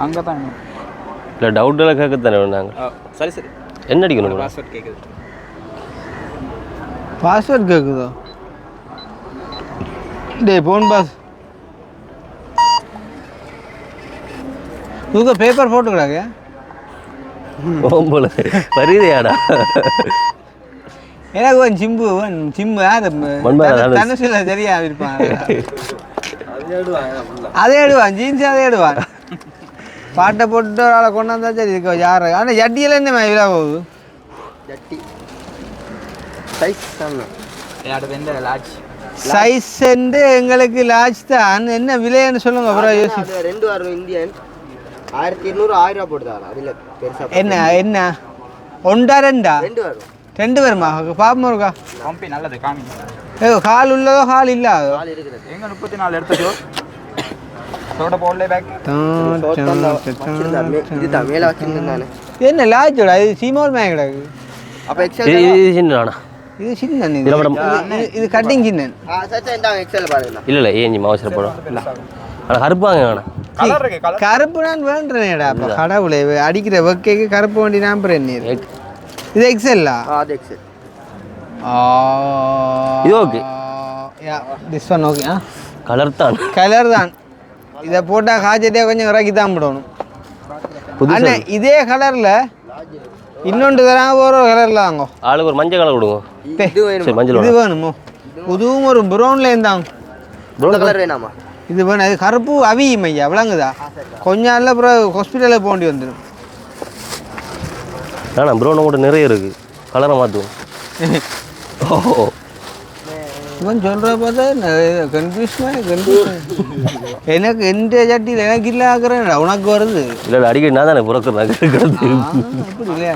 அங்கே தான் இல்லை டவுட்டெல்லாம் கேட்கத்தானே நாங்கள். சரி சரி. என்ன அடிக்கணும்? பாஸ்வேர்ட் கேட்குது. பாஸ்வேர்ட் கேட்குதோ? டே போன் பாஸ் தூக்க பேப்பர் போட்டுக்கிறாங்க. போல வருதையாடா. எனக்கு ஒரு சிம்பு சிம்பு தனுசில் சரியா இருப்பான். அதே எடுவான் ஜீன்ஸ் அதே எடுவான். பாட்டை போட்டு ஆளை கொண்டாந்தா சரி இருக்க யாரு. ஆனால் ஜட்டியில் என்ன விழா போகுது? ஜட்டி சைஸ் சைஸ் எங்களுக்கு லார்ஜ் தான். என்ன விலைன்னு சொல்லுங்க அப்புறம் யோசி. 2 வரும் இந்தியன் 1200 1000 ரூபா போட்டுதான். அதில் பெருசாக என்ன என்ன 1 2 2 வரும். 2 வருமா? பாப்போம் இருக்கா? கம்பி நல்லது காமிங்க. கால் உள்ளதோ கால் இல்லாதோ? கால் இருக்கிறது. எங்க 34 எடுத்தோ சோட போடல பேக். இதுதான் மேலே வச்சுருந்தானே. என்ன லார்ஜோட இது சீமோல் மேலே கிடக்கு. அப்போ எக்ஸல் இது சின்னண்ணா. இது சின்ன இது கட்டிங் சின்ன. சச்சா இந்தாங்க எக்ஸல் பாருங்க. இல்லை ஏஞ்சி அவசரப்படும். ஆனால் கருப்பாங்க வேணாம். கலர் இருக்கு. கலர் கருப்பு நான் வேண்டேனேடா. அப்போ கடவுளே அடிக்கிற வெக்கைக்கு கருப்பு வண்டி நம்பர் என்ன? இது எக்ஸல்லா? அது எக்ஸல். இது okay. This one okay. Colour தான் கலர் தான். இதை போட்டால் காய்ச்சட்டே கொஞ்சம் இறக்கி தான் போடணும். அண்ணே இதே கலரில் இன்னொன்று தராங்க ஒரு கலரில் வாங்க. ஆளுக்கு ஒரு மஞ்சள் கலர் கொடுங்க. மஞ்சள் இது வேணுமோ? புதுவும் ஒரு ப்ரௌன்ல இருந்தாங்க. ப்ரௌன் கலர் வேணாமா? இது வேணும். அது கருப்பு அவியும் ஐயா விளங்குதா? கொஞ்சம் நாளில் அப்புறம் ஹாஸ்பிட்டலில் போக வேண்டி வந்துடும். ஆனால் ப்ரௌனை கூட நிறைய இருக்குது. கலரை மாற்றுவோம். ஓ இவன் சொல்கிற பார்த்தா கன்ஃபியூஷன். எனக்கு எந்த ஜட்டியில் எனக்கு இல்லை ஆக்குறேன் உனக்கு வருது. இல்லை அடிக்கடி நான் தானே புறக்கிறேன். அப்படி இல்லையா?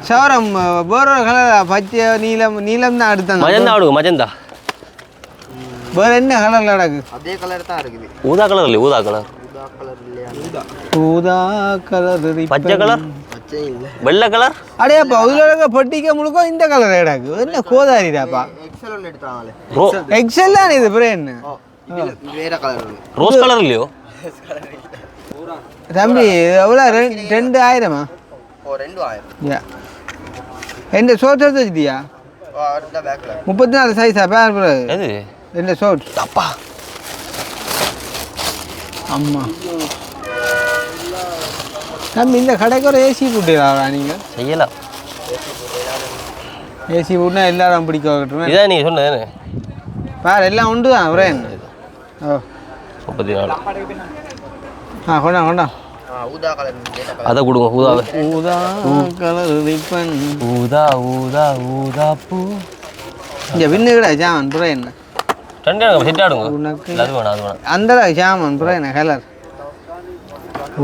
சவரம் வேற கலர் பச்சை நீலம் நீலம் தான் எடுத்தாங்க. மஜந்தா விடுங்க. மஜந்தா வேறு என்ன கலரில் கிடக்கு? அதே கலர் தான் இருக்குது. ஊதா கலர் இல்லையா? ஊதா கலர், ஊதா கலர் இல்லையா? ஊதா கலர், பச்சை கலர், பச்சை இல்லை. வெள்ளை கலர். அடையாப்பா இதில் இருக்க பொட்டிக்க முழுக்க இந்த கலர் கிடக்கு. என்ன கோதாரிடாப்பா? எக்ஸல் ஒன்று எடுத்தாங்களே. எக்ஸல் தான் இது பிறகு என்ன? வேற கலர் ஒன்று. ரோஸ் கலர் இல்லையோ? தம்பி எவ்வளோ 2000? ஓ 2000. எந்த ஷோர்ட் எடுத்து வச்சுட்டியா? இந்த பேக்கில் 34 சைஸா பேர் பிறகு எது எந்த ஷோர்ட்? அப்பா அம்மா தம்பி இந்த கடைக்கு ஒரு ஏசி போட்டுடா நீங்கள். செய்யலாம். ஏசி போட்டுனா எல்லாரும் பிடிக்க வைக்கட்டுமே. இதான் நீ சொன்னது வேறு எல்லாம் உண்டு தான் ஒரே என்ன? ஓ 34. கொண்டா கொண்டா. ஊதா கலர். அதை கொடுங்க. ஊதாவை. ஊதா கலர் ரிப்பன். ஊதா ஊதா ஊதா பூ. இங்கே பின்னு கிடா ஜாமன் புற என்ன? ரெண்டு செட் ஆடுங்க. உனக்கு அது வேணாம், அது வேணாம். அந்த ஜாமன் புற என்ன கலர்?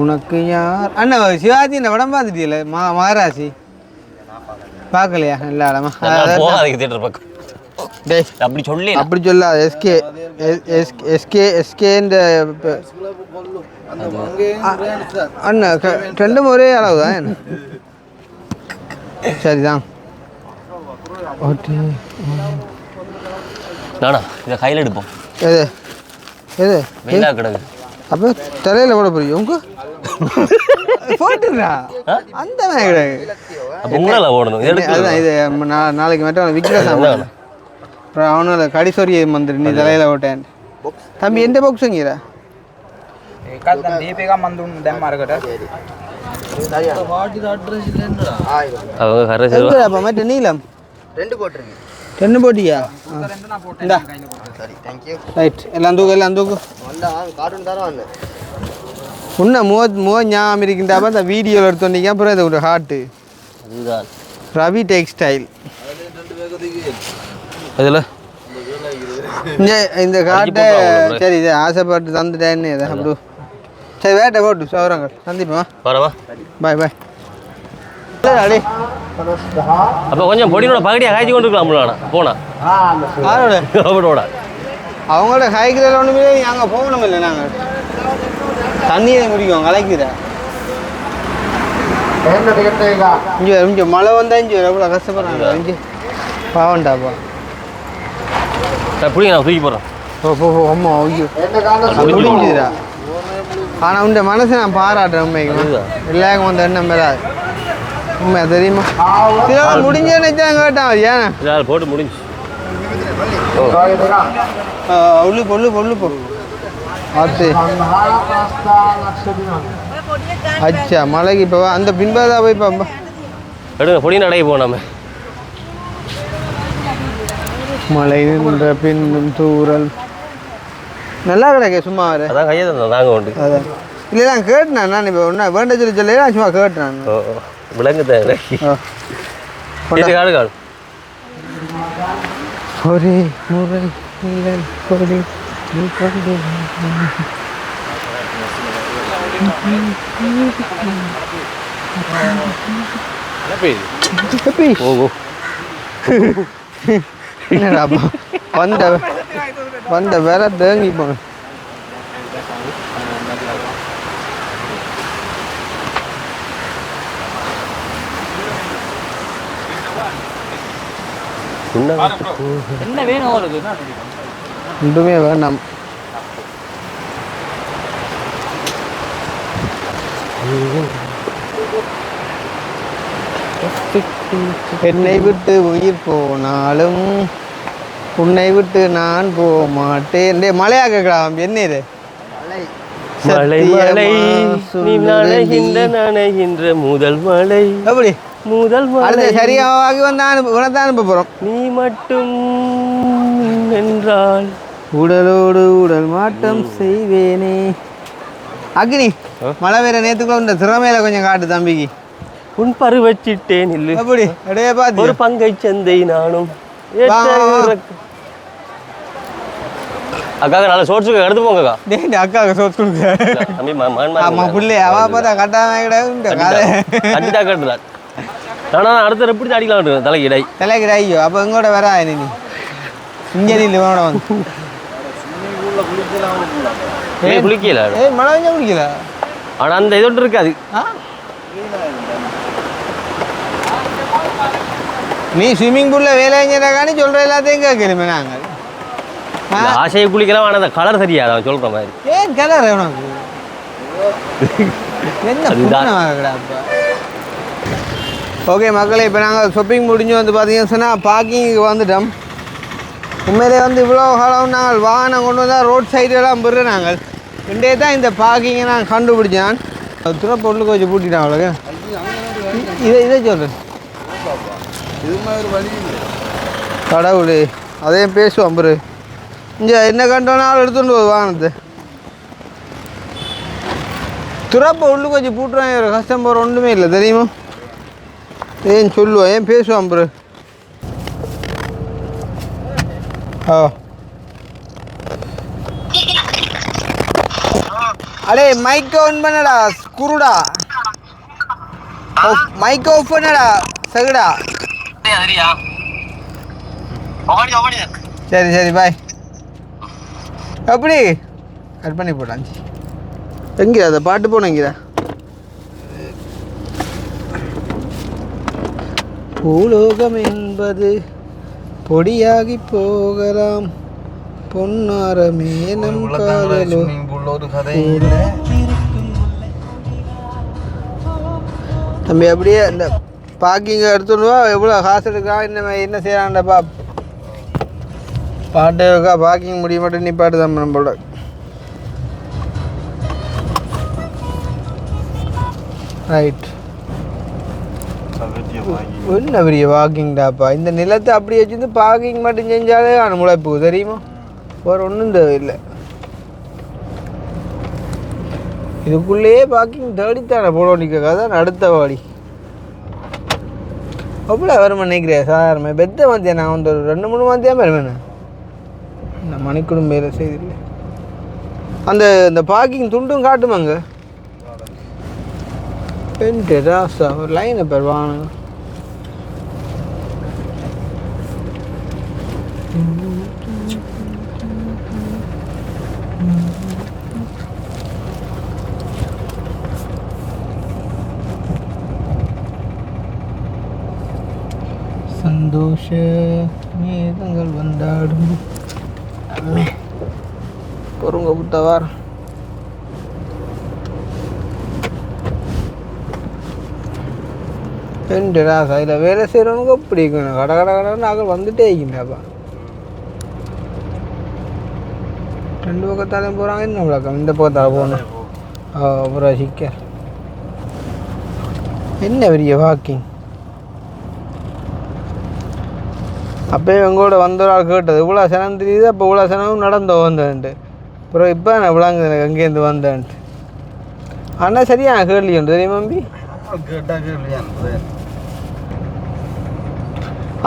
உனக்கு யார் அண்ணா சிவாஜி இந்த படம் பார்த்துட்டீங்களே மகாராசி பார்க்கலையா? நல்ல இடமா போகாதீங்க தேட்டர் பக்கம். டேய் அப்படி சொல்லி அப்படி சொல்லாத. எஸ்கே இந்த அண்ணா ரெண்டும் ஒரே அளவு தான் என்ன? சரிதான். நானா இதை கையில் எடுப்போம். எது எது வெள்ளா கிடக்கு. அப்போ தலையில் போட போறீங்க உங்க போட்டுடா அந்த மாதிரி கிடையாது. அப்போ உங்களால் ஓடணும். அதுதான் இது நாளைக்கு மட்டும் விற்கிறேன். அப்புறம் அவனோட கடிசொரிய வந்துடு நீ தலையில் ஓட்டேன். தம்பி எந்த பாக்ஸுங்கிற? அவங்க கரை மற்ற நீளம் 2 போட்டுருங்க. 2 போட்டியா? இந்தா சரி தேங்க்யூ. ரைட் எல்லாம் தூக்கு எல்லாம் தூக்கு. வந்தா கார்ட்டூன் தர வந்தேன். உன்ன ஞாபகம் இருக்கின்றாப்ப அந்த வீடியோவில் எடுத்தோன்னீங்க. அப்புறம் இது ஒரு ஹார்ட்டு அதுதான் ரவி டெக்ஸ்டைல். அதில் இந்த காட்டை சரி இதை ஆசைப்பட்டு தந்துட்டேன்னு இதை அப்படி சரி வேட்டை போட்டு சௌரங்கள் சந்திப்போம். வரவா? பாய் பாய். அடி அப்போ கொஞ்சம் பொடியோட பகுதியாக காய்ச்சி கொண்டு இருக்கலாம் போனா யாரோட அவரோட அவங்களோட காய்கறிகள் ஒன்றுமே நாங்கள் போகணும் இல்லை. நாங்கள் தண்ணியை குடிக்கும் கலைக்கிற இங்கே இங்கே மழை வந்தால் இங்கே எவ்வளோ கஷ்டப்படுறாங்க. இங்கே பாவண்டாப்பா பிடிங்க நான் தூக்கி போடுறேன். அம்மா ஐயோ முடிஞ்சுதுடா. ஆனால் உண்ட மனசை நான் பாராட்டுறேன். உண்மைக்கு எல்லாருக்கும் வந்த எண்ணம் பெறாது. உண்மை தெரியுமா? முடிஞ்சேன்னு கேட்டான் ஏன் போட்டு முடிஞ்சு உள்ளு பொல்லு பொல்லு போ ஆத்து. அச்சா மலைக்கு இப்போ அந்த பின்பாதா போய் பாப்பா எடுங்க. பொடி நடைய போனாம மழை நின்ற பின்னும் தூரல் நல்லா கிடக்கே சும்மா வர. அதான் கையை தந்தோம் தாங்க உண்டு. அதான் இல்லை நான் கேட்டேன். நான் இப்போ ஒன்றா வேண்ட சொல்லி சொல்லி நான் சும்மா கேட்டேன். விலங்கு தான் காடு காடு ஒரே முறை கொடி என்னடா வந்த வேற தேங்கி போன. என்ன வேணும் உங்களுக்கு? ஒன்றுமே வேண்டாம். என்னை விட்டு உயிர் போனாலும் உன்னை விட்டு நான் போக மாட்டேன். மழையா கேட்கலாம். என்ன இது? மழை மழை நீ நனைகின்ற முதல் மழை. எப்படி முதல் மழை சரியாகி வந்தான் உனதான் அனுப்ப போகிறோம். நீ மட்டும் என்றால் உடலோடு உடல் மாட்டம் செய்வேனே. அக்னி மழை வேற நேற்றுக்குள்ள இந்த திறமையில கொஞ்சம் காட்டு தம்பிக்கு. உன் பரு வச்சிட்டேன் இல்லை எப்படி அப்படியே பார்த்து ஒரு பங்கை சந்தை நானும் அக்காவுக்கு நல்ல சோர்ஸுக்கு எடுத்து போங்கக்கா. டேய் அக்காவுக்கு சோர்ஸ் கொடுக்க ஆமா புள்ளே அவ பார்த்தா கட்டாம கட்டிட்டா கட்டுதான். ஆனால் அடுத்த எப்படி அடிக்கலாம் தலைக்கு இடை தலைக்கு ஐயோ அப்போ எங்கூட வர நீ இங்கே இல்லை வந்து குளிக்கல ஏய் மழை பெஞ்சா குளிக்கல ஆனால் அந்த இதோட்டு இருக்காது. நீ ஸ்விம்மிங் பூலில் வேலை செஞ்சாக்கானே சொல்கிற எல்லாத்தையும் கேட்கணுமே நாங்கள். ஆசையை குளிக்கலாம், ஆனால் அந்த கலர் சரியாது அவன் சொல்கிற மாதிரி. ஏன் கலர் உனக்கு என்ன? ஓகே மக்களே, இப்போ நாங்கள் ஷாப்பிங் முடிஞ்சு வந்து பார்த்தீங்கன்னு சொன்னால் பார்க்கிங்க்கு வந்துட்டோம். உண்மையிலே வந்து இவ்வளோ காலம் நாங்கள் வாகனம் கொண்டு வந்தால் ரோட் சைடெல்லாம் போடுறோம். நாங்கள் இன்றைய தான் இந்த பார்க்கிங்கை நான் கண்டுபிடிச்சேன். துறப்பு உள்ளுக்கு வச்சு பூட்டிட்டான் அவ்வளோக்கு. இதை சொல்கிறேன் கடவுளே, அதையும் பேசுவோம் பரு. இங்கே என்ன கண்டோனாலும் எடுத்துகிட்டு போகுது வாகனத்தை. துறப்பை உள்ளுக்கு வச்சு பூட்டுறான். ஒரு கஷ்டம் போகிற ஒன்றுமே இல்லை தெரியுமா? ஏன் சொல்லுவோம், ஏன் பேசுவான் ப்ரோ. அடே மைக் ஆன் பண்ணடா குருடா. மைக் ஆஃப் பண்ணடா சகுடா. சரி சரி பாய். எப்படி கட் பண்ணி போட்டான். எங்கே அதை பாட்டு போனேங்கிறா. பூலோகம் என்பது பொடியாகி போகலாம், பொன்னாரமே நம் காதலோ. தம்பி அப்படியே இந்த பார்க்கிங்கை எடுத்துடுவா. எவ்வளோ காசு எடுக்கா, என்ன செய்யறான்டப்பா. பாட்டு இருக்கா, பார்க்கிங் முடிய மட்டும் நீ பாட்டு தான் நம்மளோட. ரைட், என்ன பெரிய வாக்கிங்டாப்பா. இந்த நிலத்தை அப்படி வச்சுருந்து பார்க்கிங் மட்டும் செஞ்சாலே நான் முளைப்பு தெரியுமா. வேறு ஒன்றும் தேவையில்லை. இதுக்குள்ளேயே பார்க்கிங் தேடித்தானே போட நிற்க. தான் அடுத்த வாடி அவ்வளோ வரும் நினைக்கிறேன். சாதாரண பெத்த மந்தியா நான் வந்து ஒரு 2-3 மந்தியாக வருவேன். இந்த மணிக்குடும் வேலை செய்தில்லை. அந்த பார்க்கிங் துண்டும் காட்டுமாங்க. பென்ட்டு ராசா ஒரு லைனை பேர் வாங்க. சந்தோஷ மேகங்கள் வந்தாடும் பொறுங்க புத்தவார். ரெண்டு ராசா இதில் வேலை செய்கிறவனுக்கு அப்படி இருக்கணும். கடை நாங்கள் வந்துட்டே இருக்கின்றாப்பா. 2 பக்கத்தாலையும் போகிறாங்க. என்ன விளக்கம் இந்த பக்கத்தால் போகணும். அப்புறம் சிக்க என்ன பெரிய வாக்கிங். அப்போயே எங்களோட வந்தவரால் கேட்டது இவ்வளோ சனம் தெரியுது. அப்போ இவ்வளோ சனமும் நடந்து வந்தேன்ட்டு. அப்புறம் இப்போ நான் விளங்குது எனக்கு அங்கேருந்து வந்தேன்ட்டு. ஆனால் சரியான கேள்வி உண்டு தெரியுமா தம்பி.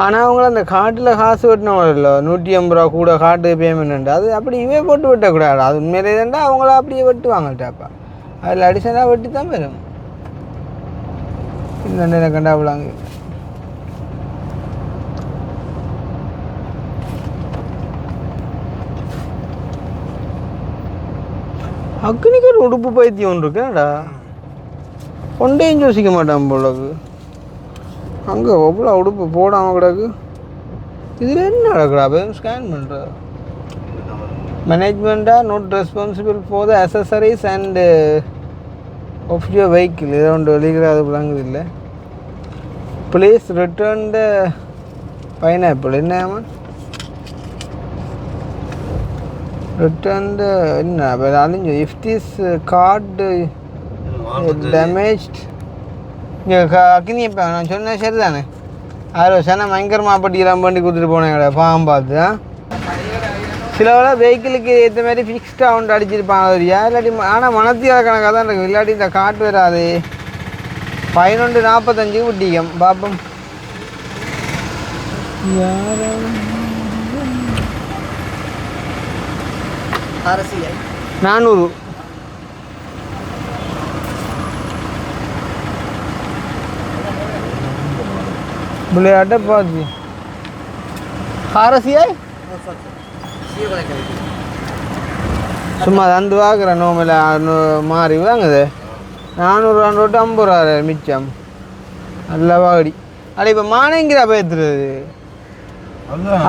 ஆனால் அவங்கள அந்த காட்டில் காசு வெட்டினவங்க இல்லை 150 ரூபா கூட காட்டு பேமெண்ட். அது அப்படி இவே போட்டு வெட்டக்கூடாது. அது உண்மையிலே தான்டா அவங்கள அப்படியே வெட்டுவாங்கள்ட்டாப்பா. அதில் அடிஷனாக வெட்டி தான் வரும். இந்த கண்டா விளாங்க. அக்னிக்கு ஒரு உடுப்பு பைத்தியம் ஒன்று இருக்கேன்டா. ஒன்றையும் யோசிக்க மாட்டான் போலக்கு. அங்கே எவ்வளோ உடுப்பு போடாமல் கிடக்கு. இதில் என்ன நடக்குறா? ஸ்கேன் பண்ணுற மேனேஜ்மெண்ட்டாக not responsible for the accessories and of your vehicle. இதை ஒன்று வெளிக்கிற அது விளங்குது இல்லை. Please return the pineapple. என்ன ரிட்டர்ன் த என்ன அழிஞ்சு. If this card damaged. இங்கே அக்னி இப்போ நான் சொன்னேன் சரி தானே. 6 வருஷம் பயங்கரமாக பட்டியெல்லாம் பண்ணி கொடுத்துட்டு போனேன் பாவம் பார்த்து. சில வேலை வெஹிக்கிளுக்கு ஏற்ற மாதிரி ஃபிக்ஸ்டாக ஒன்று அடிச்சிருப்பாங்க வரியா இல்லாட்டி. ஆனால் மனத்தியால் கணக்காக தான் இருக்கும். இல்லாட்டி இந்த காட்டு வராது. 11:45 விட்டிக்கம் பார்ப்போம். 400 बुलेट पाँच RCI சும்மா தந்து பார்க்குறேன் நோமில் மாறி வாங்குது 400 நோட்டு 50 ரூபா மிச்சம் நல்ல வாடி அட இப்போ மானங்கிற பேத்துறது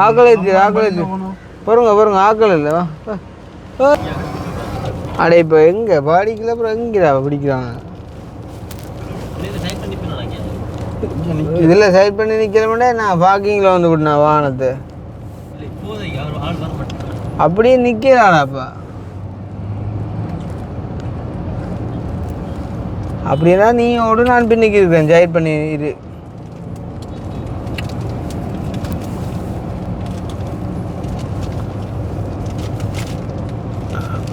ஆக்கள் ஏற்று பொறுங்க ஆக்கள் இல்லை வா அட இப்போ எங்கே பாடிக்கல அப்புறம் எங்கிறா பிடிக்கிறாங்க இதில் சைட் பண்ணி நிற்கிறோம்னா நான் பார்க்கிங்கில் வந்து விட்டேன் வாகனத்தை அப்படியே நிற்கிறானாப்பா அப்படின்னா நீ ஓடு நான் பின்னிக்கு இருக்கேன் சைட் பண்ணி இரு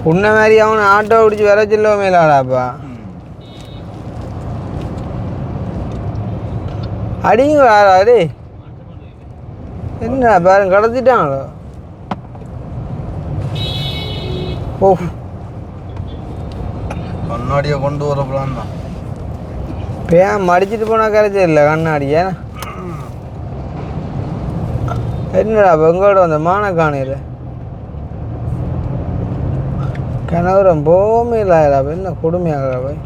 உன்ன மாதிரி அவன் ஆட்டோ பிடிச்சி வர சொல்ல மேலாடாப்பா அடிங்க அடே என்ன பாருங்க கடத்திட்டாங்களோ ஓ கண்ணாடியை கொண்டு வர பிளான் தான் பேன் மடிச்சிட்டு போனால் கரைச்சே இல்லை கண்ணாடியா என்னடா எங்களோட வந்த மான காணையில் கனவரம் போமே இல்லாதா என்ன கொடுமையாகிறா போய்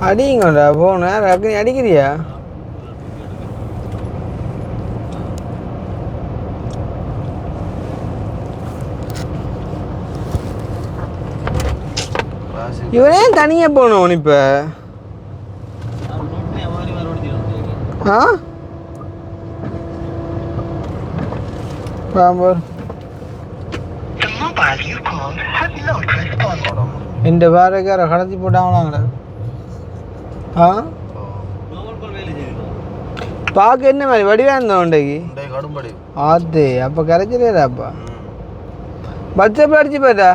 அடிங்கடா போன அக்னி அடிக்கிறியா இவனே தனியா போனவன் இப்ப The mobile you called has not responded. இந்த வாரக்கார கடத்தி போட்டாங்களாங்கடா பார்க்க என்ன மாதிரி வடிவா இருந்தோம் உண்டைக்கு கடும்படி ஆத்து அப்போ கரைச்சிடாப்பா பட்சப்ப அடிச்சு போயிட்டா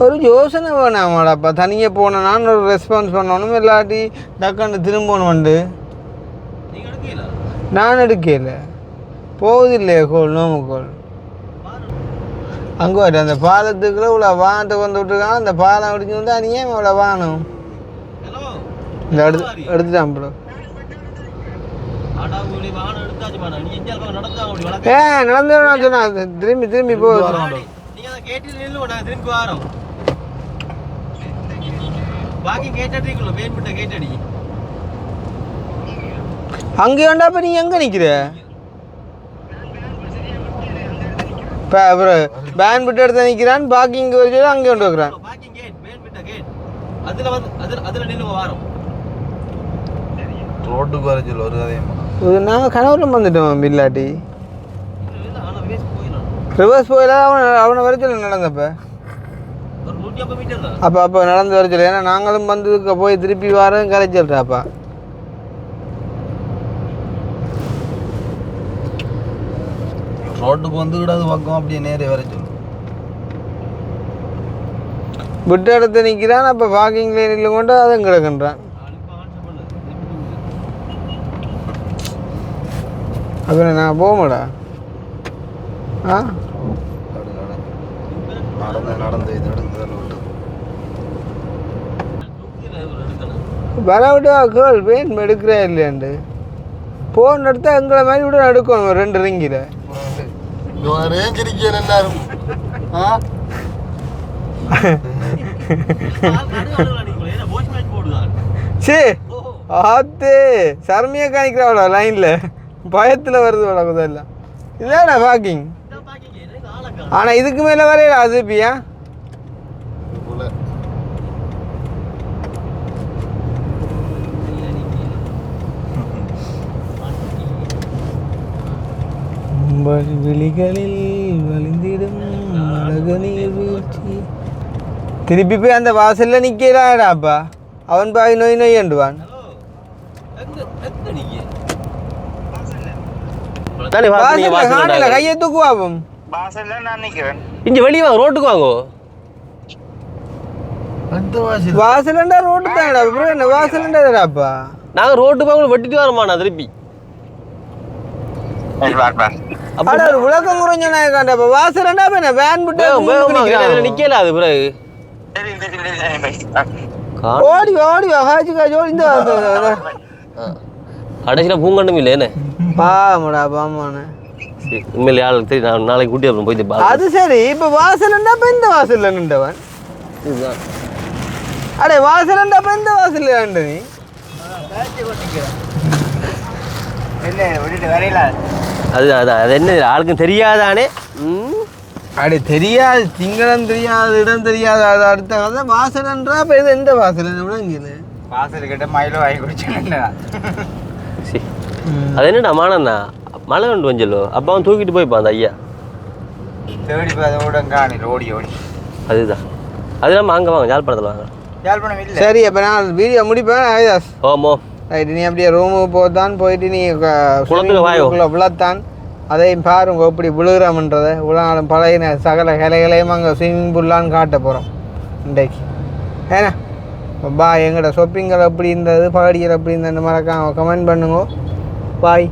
ஒரு யோசனை வேணாமாடாப்பா தனியாக போனேன் ஒரு ரெஸ்பான்ஸ் பண்ணணும் இல்லாட்டி டக்குன்னு திரும்பணும்ண்டு நான் எடுக்கல போகுதில்லையே கோல் நோமுக்கோள் அங்கே வரும் அந்த பாலத்துக்குள்ள இவ்வளோ வானத்தை வந்து விட்டுருக்காங்க அந்த பாலம் அடிச்சு வந்து அனியே இவ்வளோ வானம் இந்த எடுத்துட்டான் ப்ரோ நடந்து சொன்னா திரும்பி போகுது அங்கே வேண்டாப்ப நீ எங்க நிக்கிற இப்போ அப்புறம் பேன் விட்டு எடுத்து நிற்கிறான் பார்க்கிங் வச்சு அங்கே கொண்டு வைக்கிறான் ரோட்டுக்கு வர சொல்லு ஒரு கதையம்மா இது நாங்கள் கனவுல வந்துட்டோம் இல்லாட்டி ரிவர்ஸ் போயில அவனை வர சொல்லு நடந்தப்ப அப்போ நடந்து வர சொல்லு ஏன்னா நாங்களும் வந்து போய் திருப்பி வரோம் கரைச்சல்றாப்பா ரோட்டுக்கு வந்து விடாது பக்கம் அப்படியே நேரே வர சொல்லு விட்டு இடத்த நிற்கிறான் அப்போ பார்க்கிங் லைனில் கொண்டு அதுவும் கிடக்குன்றான் அப்புறம் நான் போகமாடா நடந்து இது எடுத்து வர விட்டு கேள் பெயின் எடுக்கிறா இல்லையாண்டு போன் எடுத்தா எங்களை மாதிரி விட எடுக்கணும் 2 ரிங்கில் ரேஞ்சிருக்கீங்க எல்லாரும் சே ஆத்தே சர்மியா காணிக்கிறாவளா லைனில் பயத்தில் வருது வளர்க்குதா இல்லை இதாடா பார்க்கிங் ஆனால் இதுக்கு மேலே வரையில அது பியா விழிகளில் வலிந்திடும் அழகு நீர் வீழ்ச்சி திருப்பி போய் அந்த வாசல்ல நிற்கிறாடாப்பா அவன் பாய் நோய் என்றுவான் கையை தூக்குவாவும் இங்க வெளியே வாங்க ரோட்டுக்கு வாங்கோ வாசலண்டா ரோட்டு தானடா அப்புறம் என்ன வாசலண்டாப்பா நாங்க ரோட்டுக்கு வாங்க வெட்டிட்டு வரோமா நான் திருப்பி அட ஒரு விளக்கம் குறைஞ்சனா காண்ட அப்ப வாசலண்டா என்ன வேன் விட்டு நிக்கல அது பிறகு ஓடி ஓடி ஹாஜி காஜி ஓடி இந்த கடைசியில பூங்கண்டும் இல்லை என்ன பாமடா பாமான உண்மையிலே ஆள் சரி நான் நாளைக்கு கூட்டி அப்புறம் போய் அது சரி இப்ப வாசலண்டா அப்ப இந்த வாசல்ல நின்றவன் இதுதான் அடே வாசலண்டா அப்ப இந்த வாசல்ல நின்ற நீ அது அதான் அது என்ன ஆளுக்கும் தெரியாதானே அடே தெரியாது சிங்களம் தெரியாது இடம் தெரியாது அது அடுத்த கதை வாசலன்றா அப்ப இது எந்த வாசல் விளங்குது வாசல்கிட்ட மயிலோ வாங்கி குடிச்சேன்டா அது என்னடா மானண்ணா மழை கொண்டு வஞ்சலோ அப்போ அவன் தூக்கிட்டு போய்ப்பான் அந்த ஐயா தேடி போய் அதோட காணில் ஓடி ஓடி அதுதான் அது நம்ம அங்கே வாங்க யாழ்ப்பாணத்தில் வாங்க யாழ்ப்பாணம் இல்லை சரி அப்போ நான் வீடியோ முடிப்பேன் ஹரிதாஸ் ஓமோ ரைட்டு நீ அப்படியே ரூமுக்கு போத்தான் போயிட்டு நீ குளத்துல வாயோ. விழத்தான் அதையும் பாருங்க எப்படி விழுகிறோம்ன்றதை உலகம் பழைய சகல கிளைகளையும் அங்கே ஸ்விம்மிங் பூல்லான்னு காட்ட போகிறோம் இன்றைக்கு ஏன்னா பா எங்களோட ஷாப்பிங்கள் எப்படி இருந்தது பகடிகள் எப்படி இருந்தது மறக்காம கமெண்ட் பண்ணுங்க பாய்